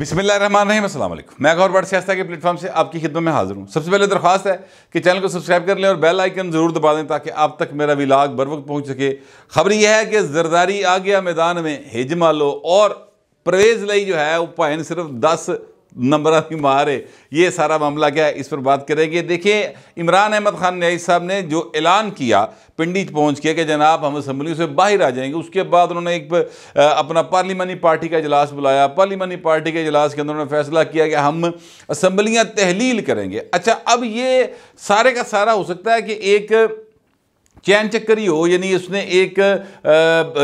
बिस्मिल्लाहिर्रहमानिर्रहीम, अस्सलाम वालेकुम। मैं गौर बट सियासत के प्लेटफॉर्म से आपकी खिदमत में हाजिर हूँ। सबसे पहले दरख्वास्त है कि चैनल को सब्सक्राइब कर लें और बेल आइकन ज़रूर दबा दें ताकि आप तक मेरा व्लॉग बर वक्त पहुँच सके। खबर यह है कि जरदारी आ गया मैदान में, हिजमालो और परवेज़ लई जो है वो भाई सिर्फ 10 नंबर की मार है। ये सारा मामला क्या है, इस पर बात करेंगे। देखिए, इमरान अहमद खान न्याई साहब ने जो ऐलान किया पिंडी पहुंच के कि जनाब हम असम्बली से बाहर आ जाएंगे, उसके बाद उन्होंने एक अपना पार्लिमानी पार्टी का इजलास बुलाया। पार्लिमानी पार्टी के इजलास के अंदर उन्होंने फैसला किया कि हम असम्बलियाँ तहलील करेंगे। अच्छा, अब ये सारे का सारा हो सकता है कि एक चैन चक्कर ही हो, यानी उसने एक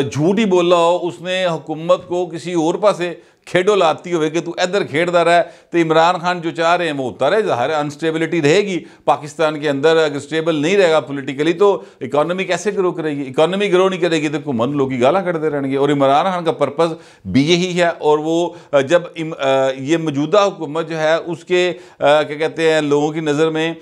झूठ ही बोला हो, उसने हुकूमत को किसी और पासे खेडो लाती हुए कि तू इधर खेड़ता रहा है। तो इमरान खान जो चाह रहे हैं वो होता रहे, ज़ाहिर अनस्टेबिलिटी रहेगी पाकिस्तान के अंदर। अगर स्टेबल नहीं रहेगा पॉलिटिकली तो इकॉनमी कैसे ग्रो करेगी? इकॉनमी ग्रो नहीं करेगी तो घुमन लोग की गाला कटते रहेंगे। और इमरान खान का पर्पज़ भी यही है। और वो जब ये मौजूदा हुकूमत जो है उसके क्या कहते हैं लोगों की नज़र में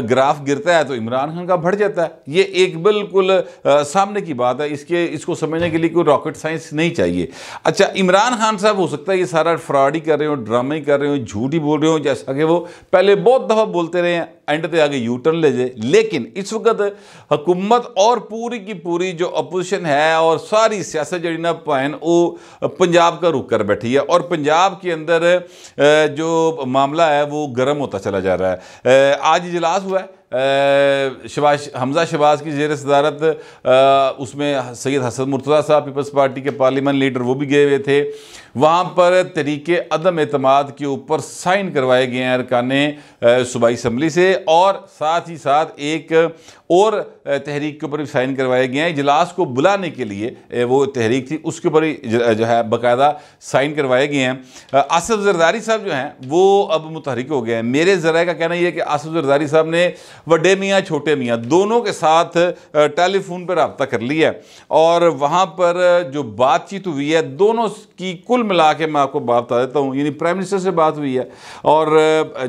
ग्राफ गिरता है तो इमरान खान का बढ़ जाता है। ये एक बिल्कुल सामने की बात है, इसको समझने के लिए कोई रॉकेट साइंस नहीं चाहिए। अच्छा, इमरान खान साहब हो सकता है ये सारा फ्रॉड ही कर रहे हो, ड्रामा ही कर रहे हो, झूठ ही बोल रहे हो, जैसा कि वो पहले बहुत दफ़ा बोलते रहे हैं, एंड पे आगे यू टर्न ले जाए। लेकिन इस वक्त हुकूमत और पूरी की पूरी जो अपोजिशन है और सारी सियासत जड़ी ना पाइन वो पंजाब का रुख कर बैठी है। और पंजाब के अंदर जो मामला है वो गर्म होता चला जा रहा है। आज इजलास हुआ है हमजा शहबाज की ज़ेर सदारत, उसमें सैयद हसन मुर्तज़ा साहब पीपल्स पार्टी के पार्लियामेंट लीडर वो भी गए हुए थे। वहाँ पर तरीके अदम एतमाद के ऊपर साइन करवाए गए हैं अरकाने सूबाई असम्बली से, और साथ ही साथ एक और तहरीक के ऊपर भी साइन करवाए गए हैं। इजलास को बुलाने के लिए वो तहरीक थी, उसके ऊपर ही जो है बाकायदा साइन करवाए गए हैं। आसिफ जरदारी साहब जो हैं वो अब मुतहरिक हो गए हैं। मेरे ज़राए का कहना यह है कि आसिफ जरदारी साहब ने बड़े मियाँ छोटे मियाँ दोनों के साथ टेलीफोन पर रब्ता कर लिया है, और वहाँ पर जो बातचीत हुई है दोनों की कुल मिला के मैं आपको बात बता देता हूँ। यानी प्राइम मिनिस्टर से बात हुई है और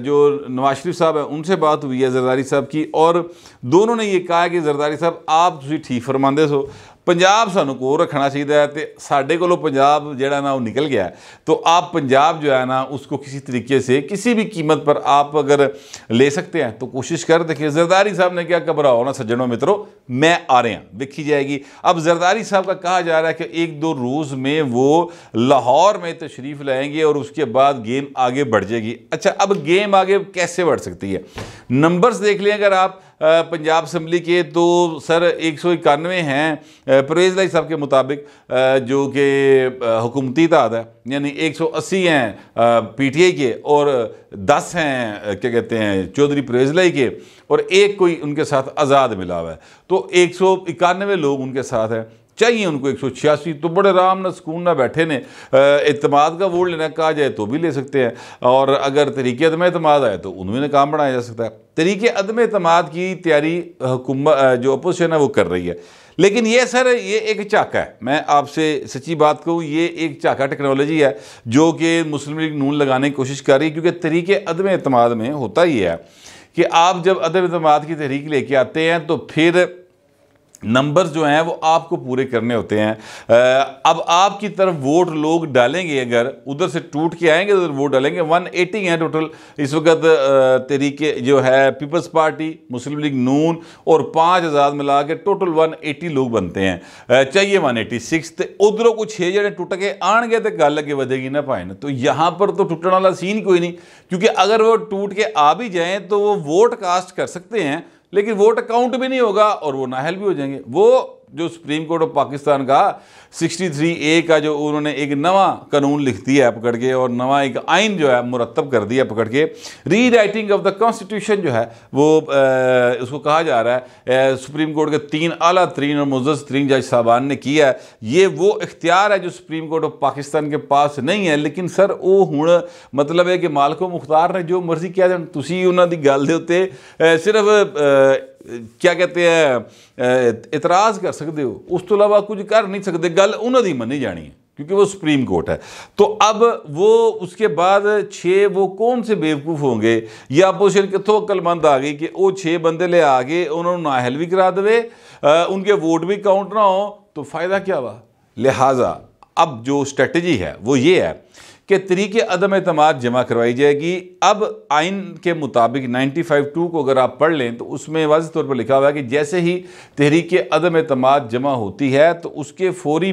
जो नवाज शरीफ साहब है उनसे बात हुई है जरदारी साहब की, और दोनों ने ये कहा कि जरदारी साहब आप तुसीं ठीक फरमाते सो, पंजाब सानू को रखना चाहिए है, तो साढ़े को पंजाब जो ना वो निकल गया है, तो आप पंजाब जो है ना उसको किसी तरीके से किसी भी कीमत पर आप अगर ले सकते हैं तो कोशिश कर। देखिए, जरदारी साहब ने क्या, घबराओ ना सज्जनों मित्रों, मैं आ रहे हैं, देखी जाएगी। अब जरदारी साहब का कहा जा रहा है कि 1-2 रोज़ में वो लाहौर में तशरीफ़ लाएंगे और उसके बाद गेम आगे बढ़ जाएगी। अच्छा, अब गेम आगे कैसे बढ़ सकती है? नंबर्स देख लें अगर आप पंजाब असम्बली के, तो सर 191 हैं परवेज़ लाई साहब के मुताबिक, जो कि हुकूमती इत्तेहाद है, यानी 180 हैं PTI के और 10 हैं क्या कहते हैं चौधरी परवेज़ लाई के, और एक कोई उनके साथ आज़ाद मिला हुआ है। तो 191 लोग उनके साथ हैं। चाहिए उनको 186, तो बड़े आराम ना सुकून ना बैठे ने। एतमाद का वोट लेना कहा जाए तो भी ले सकते हैं, और अगर तरीके अदम एतमाद आए तो उनमें काम बनाया जा सकता है। तरीके अदम एतमाद की तैयारी हुकूमत जो अपोजिशन है वो कर रही है। लेकिन ये सर ये एक चाका है, मैं आपसे सच्ची बात कहूँ, ये एक चाका टेक्नोलॉजी है जो कि मुस्लिम लीग नून लगाने की कोशिश कर रही है। क्योंकि तरीके अदम एतमाद में होता ही है कि आप जब अदम एतमाद की तहरीक लेके आते हैं तो फिर नंबर्स जो हैं वो आपको पूरे करने होते हैं। अब आपकी तरफ वोट लोग डालेंगे, अगर उधर से टूट के आएंगे उधर वोट डालेंगे। 180 हैं टोटल इस वक्त तरीके जो है पीपल्स पार्टी, मुस्लिम लीग नून और 5 आज़ाद मिला के टोटल 180 लोग बनते हैं। चाहिए 186, तो उधरों कुछ 6 जने टुट के आएंगे तो गल अगे बढ़ेगी ना भाई। तो यहाँ पर तो टुटने वाला सीन कोई नहीं, क्योंकि अगर वो टूट के आ भी जाएँ तो वो वोट कास्ट कर सकते हैं, लेकिन वोट अकाउंट भी नहीं होगा और वो नाअहल भी हो जाएंगे। वो जो सुप्रीम कोर्ट ऑफ पाकिस्तान का 63A का जो उन्होंने एक नवा कानून लिख दिया है पकड़ के, और नवा एक आइन जो है मुरतब कर दिया पकड़ के, री राइटिंग ऑफ द कॉन्स्टिट्यूशन जो है वो उसको कहा जा रहा है सुप्रीम कोर्ट के 3 आला तरीन और मुअज़्ज़ज़ तरीन जज साहबान ने किया है। ये वो इख्तियार है जो सुप्रीम कोर्ट ऑफ पाकिस्तान के पास नहीं है। लेकिन सर वो हुण मतलब है कि मालिको मुख्तार ने जो मर्जी किया जाए, तुसी उन्हां दी गल दे उत्ते सिर्फ क्या कहते हैं इतराज़ कर सकते हो, उस तो अलावा कुछ कर नहीं सकते। गल उन्होंने ही मनी जानी है क्योंकि वो सुप्रीम कोर्ट है। तो अब वो उसके बाद 6 वो कौन से बेवकूफ़ होंगे या अपोजिशन कितों अक्लमंद आ गई कि वो 6 बंदे ले आके उन्होंने नाअहल भी करा देवे, उनके वोट भी काउंट ना हो, तो फ़ायदा क्या हुआ? लिहाजा अब जो स्ट्रेटजी है वो ये है कि तरीके अदम एतमाद जमा करवाई जाएगी। अब आइन के मुताबिक 95(2) को अगर आप पढ़ लें तो उसमें वाज़ेह तौर पर लिखा हुआ है कि जैसे ही तहरीक अदम एतमाद जमा होती है तो उसके फौरी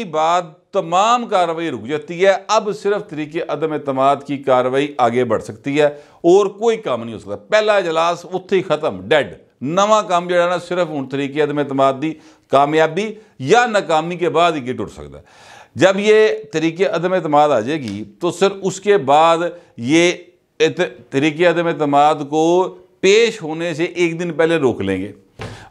बाद तमाम कार्रवाई रुक जाती है। अब सिर्फ तरीके अदम एतमाद की कार्रवाई आगे बढ़ सकती है और कोई काम नहीं हो सकता। पहला इजलास उत्थे ही खत्म, डेड। नवा काम जो है ना सिर्फ हूँ तरीके अदम एतमाद की कामयाबी या नाकामी के बाद ही टुट सकता है। जब ये तरीके अदम एतमाद आ जाएगी तो सिर्फ उसके बाद ये तरीके अदम एतमाद को पेश होने से एक दिन पहले रोक लेंगे,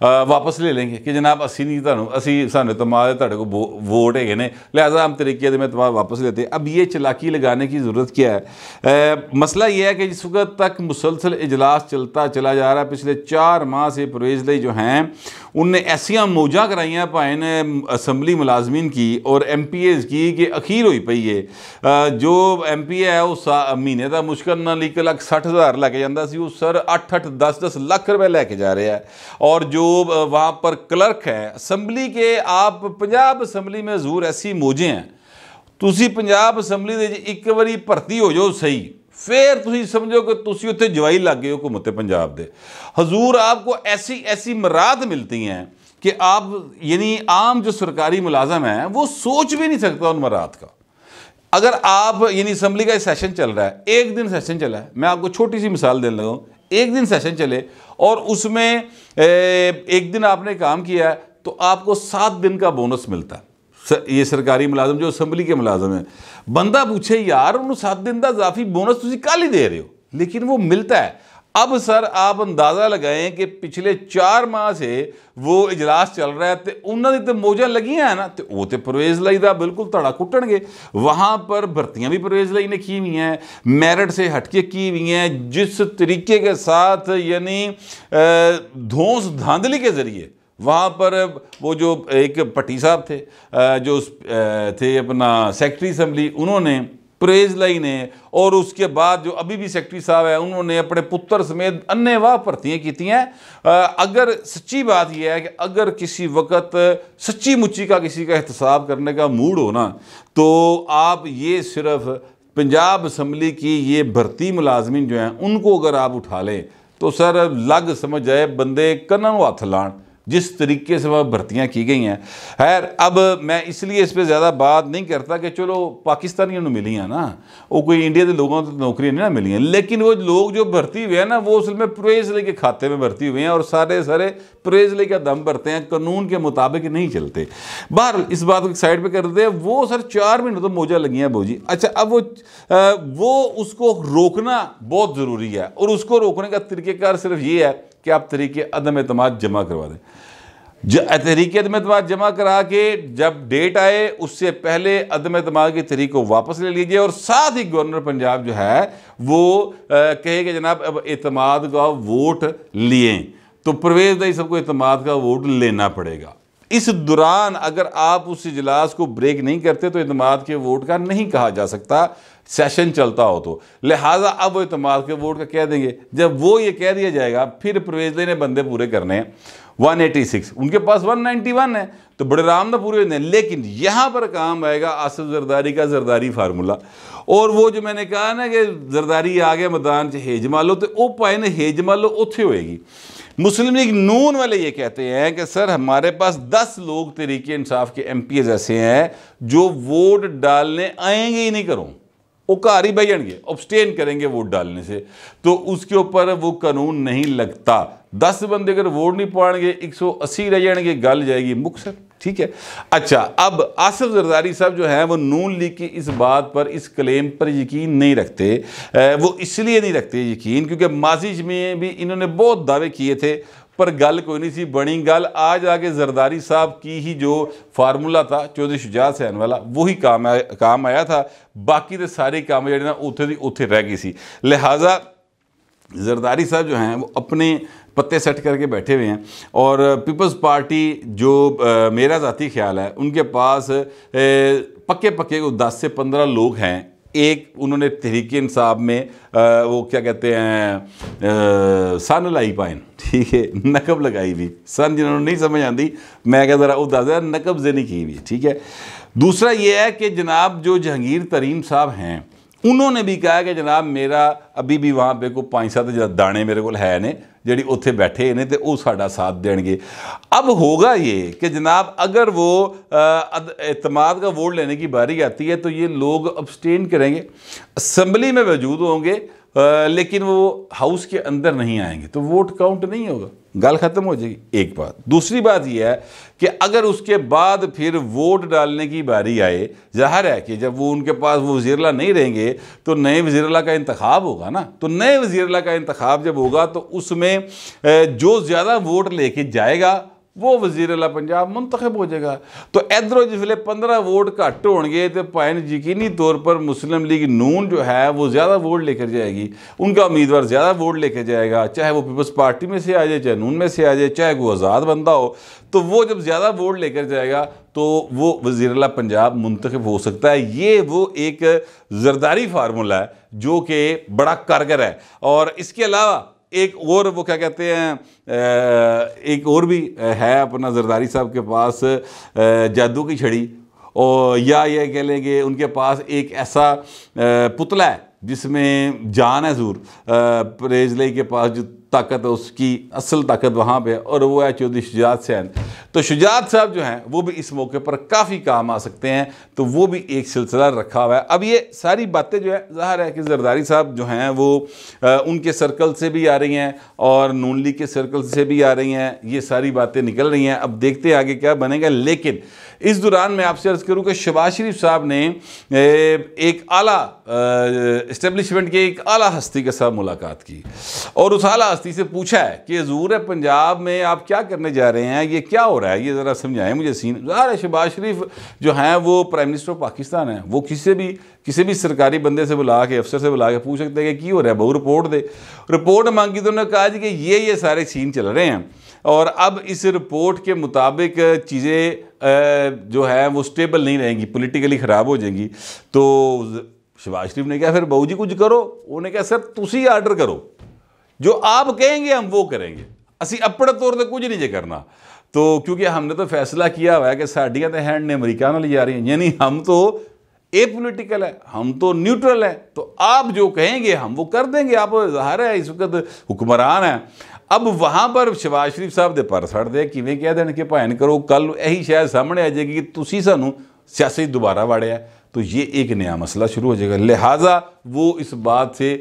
वापस ले लेंगे कि जनाब असी नहीं तुहानू असी सानू एतमाद तुहाडे को वोट है ने, लिहाजा हम तरीके अदम एतमाद वापस लेते हैं। अब ये चलाकी लगाने की ज़रूरत क्या है? मसला ये है कि जिस वक्त तक मुसलसल इजलास चलता चला जा रहा है, पिछले 4 माह से परवेज़ लई जो हैं उनने ऐसियां मौजा कराइयां भाएं ने असम्बली मुलाजमीन की और MPAs की कि अखीर हुई पई है। जो MPA है उस महीने का मुश्किल ना 1,60,000 लैके जाता सी, वो सर 8-8 10-10 लाख रुपए लैके जा रहे हैं। और जो वहाँ पर क्लर्क है असम्बली के, आप पंजाब असम्बली में हजूर ऐसी मौजें हैं, तुसी पंजाब असम्बली दे एक बारी भर्ती हो जाओ सही, फिर तुम समझो कि तुम उत्थे जवाई लग गए हो हुकूमत पंजाब दे। हजूर आपको ऐसी ऐसी मराहत मिलती हैं कि आप यानी आम जो सरकारी मुलाजम है वो सोच भी नहीं सकता उन मराहत का। अगर आप यानी असम्बली का सेशन चल रहा है, एक दिन सेशन चला है, मैं आपको छोटी सी मिसाल देने लगा हूँ, एक दिन सेशन चले और उसमें एक दिन आपने काम किया है तो आपको 7 दिन का बोनस मिलता है। ये सरकारी मुलाजम जो असम्बली के मुलाजम है, बंदा पूछे यार उन्होंने 7 दिन का इजाफी बोनस तुम कल ही दे रहे हो, लेकिन वो मिलता है। अब सर आप अंदाज़ा लगाएं कि पिछले 4 माह से वो इजलास चल रहा है तो उन्होंने तो मौजा लगी हैं ना, तो वो तो परवेज़ लई दा बिल्कुल धड़ा कुटणगे। वहाँ पर भर्तियाँ भी परवेज़ लई ने की हुई हैं, मेरिट से हटके की हुई हैं, जिस तरीके के साथ यानी धौंस धांधली के ज़रिए वहाँ पर वो जो एक पट्टी साहब थे जो थे अपना सेक्रेटरी असम्बली, उन्होंने परवेज़ लई ने और उसके बाद जो अभी भी सेक्रेटरी साहब है उन्होंने अपने पुत्र समेत अन्यवाह भर्तियाँ की हैं। अगर सच्ची बात यह है कि अगर किसी वक्त सच्ची मुच्ची का किसी का एहतसाब करने का मूड हो ना, तो आप ये सिर्फ पंजाब असम्बली की ये भर्ती मुलाजमीन जो हैं उनको अगर आप उठा लें तो सर लग समझ जाए बंदे कन्ना हाथ लान जिस तरीके से वह भर्तियाँ की गई हैं। खैर अब मैं इसलिए इस पर ज़्यादा बात नहीं करता कि चलो पाकिस्तानियों को मिली हैं ना, वो कोई इंडिया के लोगों को तो नौकरियाँ नहीं ना मिली हैं, लेकिन वो लोग जो भर्ती हुए हैं ना वो असल में परवेज़ लई के खाते में भर्ती हुए हैं और सारे परवेज़ लई का दम भरते हैं, कानून के मुताबिक नहीं चलते। बहरहाल इस बात को साइड पर कर देते हैं। वो सर 4 महीने तो मौजा लगी हैं बोजी। अच्छा अब वो उसको रोकना बहुत ज़रूरी है और उसको रोकने का तरीक़ेकार सिर्फ ये है कि आप तरीके अदम एतमाद जमा करवा दें। तरीके अदम एतमाद जमा करा के जब डेट आए उससे पहले अदम एतमाद के तरीके को वापस ले लीजिए और साथ ही गवर्नर पंजाब जो है वो कहे कि जनाब अब एतमाद का वोट लिए, तो परवेज़ लई सबको एतमाद का वोट लेना पड़ेगा। इस दौरान अगर आप उस इजलास को ब्रेक नहीं करते तो एतमाद के वोट का नहीं कहा जा सकता, सेशन चलता हो तो। लिहाजा अब वो एतमाद के वोट का कह देंगे। जब वो ये कह दिया जाएगा फिर परवेज़ लई ने बंदे पूरे करने हैं 186, उनके पास 191 है तो बड़े आराम ना पूरे होते हैं। लेकिन यहाँ पर काम आएगा आसिफ जरदारी का जरदारी फार्मूला, और वो जो मैंने कहा ना कि जरदारी आ गया मैदान च हेज मालो, तो वो पाए ने हेज मालो उत्थे होएगी। मुस्लिम लीग नून वाले ये कहते हैं कि सर हमारे पास 10 लोग तरीके इंसाफ के MPs ऐसे हैं जो वोट डालने आएंगे ही नहीं, करो वो घर ही बह जाएंगे, अब्सटेन करेंगे वोट डालने से, तो उसके ऊपर वो कानून नहीं लगता। 10 बंदे अगर वोट नहीं पाएंगे 180 रह जाएंगे, गल जाएगी मुक्सर। ठीक है। अच्छा अब आसिफ जरदारी साहब जो है वो नून लीग की इस बात पर, इस क्लेम पर यकीन नहीं रखते। वो इसलिए नहीं रखते यकीन क्योंकि माजी में भी इन्होंने बहुत दावे किए थे पर गल कोई नहीं सी बनी। गल आज आके जरदारी साहब की ही जो फार्मूला था चौधरी शुजात हुसैन वाला वही काम आया था, बाकी तो सारे काम जो ना उत्थे दी उत्थे रह गई सी। लिहाजा जरदारी साहब जो हैं वो अपने पत्ते सेट करके बैठे हुए हैं और पीपल्स पार्टी जो मेरा ज़ाती ख्याल है उनके पास पक्के को 10 से 15 लोग हैं एक उन्होंने तहरीक इंसाफ में वो क्या कहते हैं सन लाई पाइन, ठीक है, नकब लगाई हुई सन, जिन्होंने नहीं समझ आती मैं क्या ज़रा उदास नकब से नहीं की हुई, ठीक है। दूसरा ये है कि जनाब जो जहांगीर तरीन साहब हैं उन्होंने भी कहा कि जनाब मेरा अभी भी वहाँ पे कोई 5-7 दाने मेरे को है ने ਜਿਹੜੀ ਉੱਥੇ बैठे ने तो वो साड़ा साथ देंगे। अब होगा ये कि जनाब अगर वो एतमाद का वोट लेने की बारी आती है तो ये लोग अब्सटेन करेंगे, असम्बली में मौजूद होंगे लेकिन वो हाउस के अंदर नहीं आएंगे, तो वोट काउंट नहीं होगा, गल ख़त्म हो जाएगी। एक बात। दूसरी बात यह है कि अगर उसके बाद फिर वोट डालने की बारी आए, ज़ाहिर है कि जब वो उनके पास वो वज़ीर-ए-आला नहीं रहेंगे तो नए वज़ीर-ए-आला का इंतखाब होगा ना, तो नए वज़ीर-ए-आला का इंतखाब जब होगा तो उसमें जो ज़्यादा वोट लेके जाएगा वो वज़ीर-ए-आला पंजाब मुंतखब हो जाएगा। तो इधरों जिसले 15 वोट घट होंगे तो भाई यकीनी तौर पर मुस्लिम लीग नून जो है वो ज़्यादा वोट लेकर जाएगी, उनका उम्मीदवार ज़्यादा वोट लेकर जाएगा, चाहे वो पीपल्स पार्टी में से आ जाए, चाहे नून में से आ जाए, चाहे कोई आज़ाद बंदा हो, तो वो जब ज़्यादा वोट लेकर जाएगा तो वो वज़ीर-ए-आला पंजाब मुंतखब हो सकता है। ये वो एक ज़रदारी फार्मूला है जो कि बड़ा कारगर है। और इसके अलावा एक और वो क्या कहते हैं, एक और भी है अपना ज़रदारी साहब के पास जादू की छड़ी, और या ये कह लेंगे उनके पास एक ऐसा पुतला है जिसमें जान है ज़रूर, परेज लाई के पास जो ताकत है उसकी असल ताकत वहाँ पे, और वो है चौधरी शुजात सैन। तो शुजात साहब जो हैं वो भी इस मौके पर काफ़ी काम आ सकते हैं, तो वो भी एक सिलसिला रखा हुआ है। अब ये सारी बातें जो है ज़ाहिर है कि ज़रदारी साहब जो हैं वो उनके सर्कल से भी आ रही हैं और नून लीग के सर्कल से भी आ रही हैं, ये सारी बातें निकल रही हैं। अब देखते हैं आगे क्या बनेगा। लेकिन इस दौरान मैं आपसे अर्ज़ करूँ कि शहबाज शरीफ साहब ने एक आला इस्टेब्लिशमेंट के एक आला हस्ती के साथ मुलाकात की और उस आला हस्ती से पूछा है कि हुज़ूर पंजाब में आप क्या करने जा रहे हैं, ये क्या हो रहा है, ये ज़रा समझाएं मुझे सीन। ज़ाहिर है शहबाज शरीफ जो हैं वो प्राइम मिनिस्टर ऑफ पाकिस्तान हैं, वो किसी भी सरकारी बंदे से बुला के, अफसर से बुला के पूछ सकते हैं कि हो रहा है, बहु रिपोर्ट दे। रिपोर्ट मांगी तो उन्होंने कहा जी कि ये सारे सीन चल रहे हैं और अब इस रिपोर्ट के मुताबिक चीज़ें जो है वो स्टेबल नहीं रहेंगी, पॉलिटिकली ख़राब हो जाएंगी। तो शहबाज शरीफ ने कहा फिर बहू जी कुछ करो। उन्होंने कहा सर तुसी आर्डर करो, जो आप कहेंगे हम वो करेंगे, असी अपने तौर पर कुछ नहीं जे करना। तो क्योंकि हमने तो फैसला किया हुआ है कि साड़ियाँ तो हैंड ने अमरीका में ले जा रही हैं, यानी हम तो ए पोलिटिकल है, हम तो न्यूट्रल है, तो आप जो कहेंगे हम वो कर देंगे। आप ज़ाहिर है इस वक्त हुक्मरान है। अब वहाँ पर शहबाज शरीफ साहब दे पर सड़ दे किवें कह देन कि भाएं करो, कल यही शायद सामने आ जाएगी कि तुसी सानू सियासत दोबारा वाड़िया, तो ये एक नया मसला शुरू हो जाएगा। लिहाजा वो इस बात से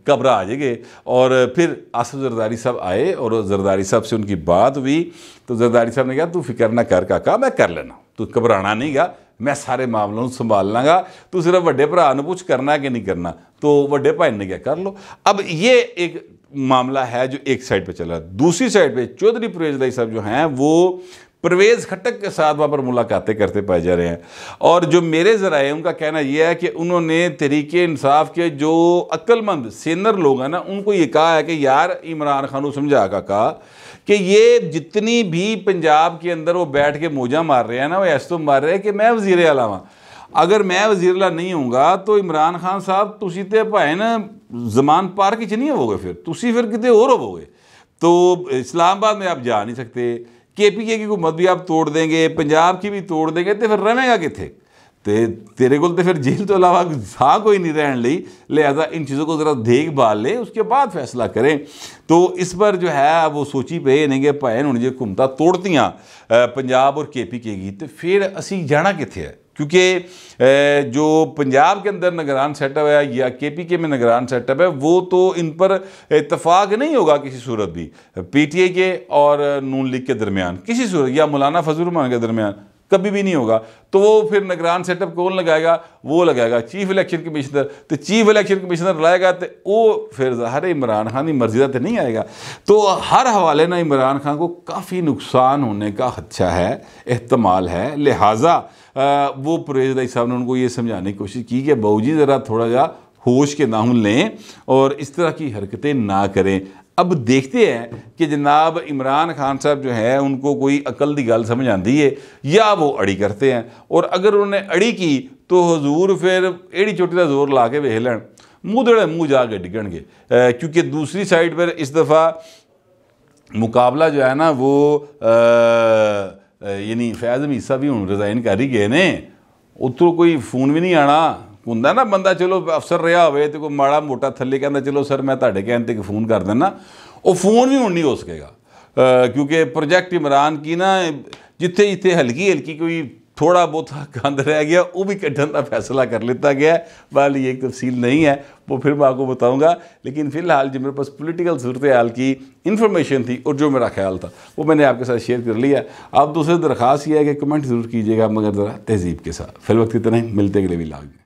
घबरा आ जाएंगे। और फिर आसिफ जरदारी साहब आए और जरदारी साहब से उनकी बात हुई, तो जरदारी साहब ने कहा तू फिक्र ना कर काका, मैं कर लेना, तू घबराना नहीं गा, मैं सारे मामलों संभाल लाँगा, तू सिर्फ वड्डे भरा नूं पुछ करना कि नहीं करना। तो वड्डे भाई ने क्या कर लो। अब ये एक मामला है जो एक साइड पे चल रहा है। दूसरी साइड पे चौधरी परवेज़ इलाही साहब जो हैं वो परवेज़ खट्टक के साथ वहाँ पर मुलाकातें करते पाए जा रहे हैं। और जो मेरे ज़राए उनका कहना यह है कि उन्होंने तहरीक इंसाफ के जो अक्लमंद सीनियर लोग हैं ना, उनको ये कहा है कि यार इमरान खान को समझा काका कि ये जितनी भी पंजाब के अंदर वो बैठ के मौजा मार रहे हैं ना, वो ऐसे तो मार रहे हैं कि मैं वज़ीर आला हाँ, अगर मैं वज़ीर आला नहीं हूँगा तो इमरान खान साहब तुसी ते भाएं ना जमान पार्क च नहीं होवोगे, फिर कितने और होवोगे। तो इस्लामाबाद में आप जा नहीं सकते, KPK की हुकूमत भी आप तोड़ देंगे, पंजाब की भी तोड़ देंगे, तो फिर रहेगा कितने, तेरे को तो फिर जेल तो अलावा था कोई नहीं रहने ली। लिहाजा इन चीज़ों को ज़रा देखभाल ले, उसके बाद फैसला करें। तो इस पर जो है वो सोची पे नहीं कि भाई हूँ जो हुकूमत तोड़तियाँ पंजाब और KPK की, तो फिर असी जाना कितने है, क्योंकि जो पंजाब के अंदर निगरान सेटअप है या KPK में निगरान सेटअप है वो तो इन पर इतफाक़ नहीं होगा किसी सूरत भी, PTI के और नून लीग के दरमियान किसी सूरत, या मौलाना फजल रहमान के दरमियान कभी भी नहीं होगा। तो वो फिर निगरान सेटअप कौन लगाएगा, वो लगाएगा चीफ इलेक्शन कमिश्नर। तो चीफ इलेक्शन कमिश्नर लाएगा तो वो फिर ज़ाहिर इमरान खान की मर्जी तो नहीं आएगा। तो हर हवाले ना इमरान खान को काफ़ी नुकसान होने का खदशा है, एहतमाल है। लिहाजा वो परवेज़ इलाही साहब ने उनको ये समझाने की कोशिश की कि बहू जी ज़रा थोड़ा जा होश के नाहुन लें और इस तरह की हरकतें ना करें। अब देखते हैं कि जनाब इमरान खान साहब जो है उनको कोई अकल दी गल समझ आती है या वो अड़ी करते हैं, और अगर उन्होंने अड़ी की तो हजूर फिर एड़ी चोटी का जोर ला के वेख लैन, मुँह मुँह जाके डिगणगे। क्योंकि दूसरी साइड पर इस दफ़ा मुकाबला जो है ना वो यानी फैज़ हमीसा भी हूँ रिज़ाइन कर ही गए ने, उतों कोई फोन भी नहीं आना हुंदा ना, बंदा चलो अफसर रहा होवे तो कोई माड़ा मोटा थल्ले कहता चलो सर मैं तुहाडे कहण ते फोन कर देना, वो फोन भी हुण नहीं हो सकेगा। क्योंकि प्रोजेक्ट इमरान की ना जिथे जिथे हल्की हल्की कोई थोड़ा बहुत गंद रह गया वो भी कढ़न का फैसला कर लिया गया। वाल ये एक तफसील नहीं है, वो फिर मैं आपको बताऊंगा, लेकिन फ़िलहाल जो मेरे पास पॉलिटिकल सूरत हाल की इन्फॉर्मेशन थी और जो मेरा ख्याल था वो मैंने आपके साथ शेयर कर लिया। आप दूसरी दरख्वास्त ये है कि कमेंट ज़रूर कीजिएगा, मगर ज़रा तहजीब के साथ। फिल वक्त इतना ही, मिलते अगले व्लॉग में।